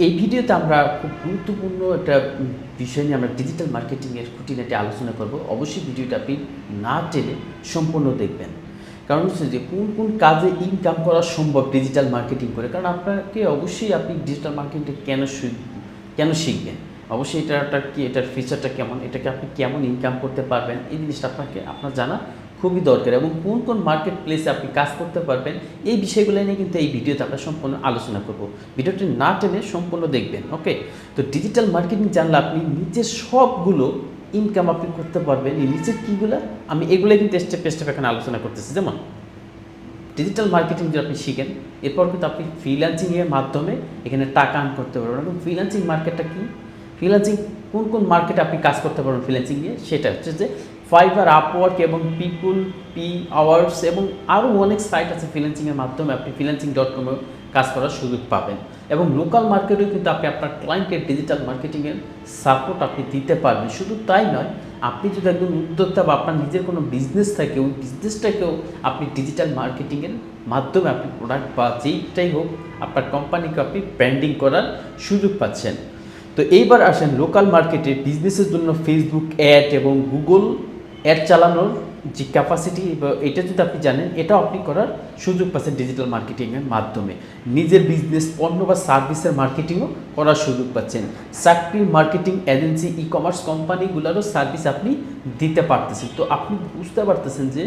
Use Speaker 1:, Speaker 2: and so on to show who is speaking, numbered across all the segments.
Speaker 1: এই ভিডিওতে আমরা খুব গুরুত্বপূর্ণ একটা বিষয় নিয়ে আমরা ডিজিটাল মার্কেটিংয়ের খুঁটিনাটি আলোচনা করব। অবশ্যই ভিডিওটা আপনি না টেনে সম্পূর্ণ দেখবেন। কারণ হচ্ছে যে কোন কোন কাজে ইনকাম করা সম্ভব ডিজিটাল মার্কেটিং করে। কারণ আপনাকে অবশ্যই আপনি ডিজিটাল মার্কেটিং কেন শিখবেন, অবশ্যই এটার কি, এটার ফিচারটা কেমন, এটাকে আপনি কেমন ইনকাম করতে পারবেন, এই জিনিসটা আপনার জানা খুবই দরকার। এবং কোন কোন মার্কেট প্লেসে আপনি কাজ করতে পারবেন, এই বিষয়গুলো নিয়ে কিন্তু এই ভিডিওতে আমরা সম্পূর্ণ আলোচনা করব। ভিডিওটি না টেনে সম্পূর্ণ দেখবেন। ওকে, তো ডিজিটাল মার্কেটিং জানলে আপনি নিজের সবগুলো ইনকাম আপনি করতে পারবেন। এই নিচের কীগুলো আমি এগুলো কিন্তু স্টেপ বাই স্টেপ এখানে আলোচনা করতেছি। যেমন ডিজিটাল মার্কেটিং যদি আপনি শিখেন, এরপর কিন্তু আপনি ফ্রিল্যান্সিংয়ের মাধ্যমে এখানে টাকা আর্ন করতে পারবেন। এবং ফ্রিল্যান্সিং মার্কেটটা কি, ফ্রিল্যান্সিং কোন কোন মার্কেটে আপনি কাজ করতে পারবেন ফ্রিল্যান্সিং নিয়ে, সেটা হচ্ছে যে ফাইবার, আপওয়ার্ক এবং পিপুল পি আওয়ার্স এবং আরও অনেক সাইট আছে ফ্রিল্যান্সিংয়ের মাধ্যমে আপনি freelancing.com-এ কাজ করার সুযোগ পাবেন। এবং লোকাল মার্কেটেও কিন্তু আপনি আপনার ক্লায়েন্টের ডিজিটাল মার্কেটিংয়ের সাপোর্ট আপনি দিতে পারবেন। শুধু তাই নয়, আপনি যদি একজন উদ্যোক্তা বা আপনার নিজের কোনো বিজনেস থাকে, ওই বিজনেসটাকেও আপনি ডিজিটাল মার্কেটিংয়ের মাধ্যমে আপনি প্রোডাক্ট বা যেইটাই হোক আপনার কোম্পানিকে আপনি ব্র্যান্ডিং করার সুযোগ পাচ্ছেন। তো এইবার আসেন লোকাল মার্কেটে বিজনেসের জন্য ফেসবুক অ্যাড এবং গুগল অ্যাড চালানোর যে ক্যাপাসিটি, এটা যদি আপনি জানেন, এটাও আপনি করার সুযোগ পাচ্ছেন ডিজিটাল মার্কেটিংয়ের মাধ্যমে। নিজের বিজনেস, পণ্য বা সার্ভিসের মার্কেটিংও করার সুযোগ পাচ্ছেন। চাকরির মার্কেটিং এজেন্সি, ই কমার্স কোম্পানিগুলোরও সার্ভিস আপনি দিতে পারতেছেন। তো আপনি বুঝতে পারতেছেন যে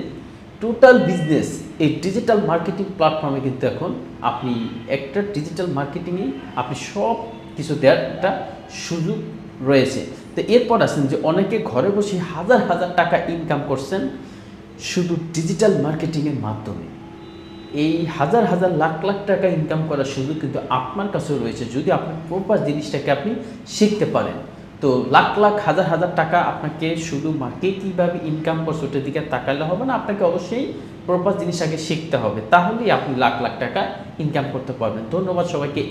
Speaker 1: টোটাল বিজনেস এই ডিজিটাল মার্কেটিং প্ল্যাটফর্মে কিন্তু এখন আপনি একটা ডিজিটাল মার্কেটিংয়ে আপনি সব কিছু দেওয়ার একটা সুযোগ রয়েছে। তো এরপর আসেন যে অনেকে ঘরে বসে হাজার হাজার টাকা ইনকাম করছেন শুধু ডিজিটাল মার্কেটিংয়ের মাধ্যমে। এই হাজার হাজার লাখ লাখ টাকা ইনকাম করার সুযোগ কিন্তু আপনার কাছেও রয়েছে যদি আপনি প্রপার জিনিসটাকে আপনি শিখতে পারেন। তো লাখ লাখ হাজার হাজার টাকা আপনাকে শুধু কে কীভাবে ইনকাম করছে ওটার দিকে তাকালে হবে না, আপনাকে অবশ্যই প্রপার জিনিসটাকে শিখতে হবে, তাহলেই আপনি লাখ লাখ টাকা ইনকাম করতে পারবেন। ধন্যবাদ সবাইকে।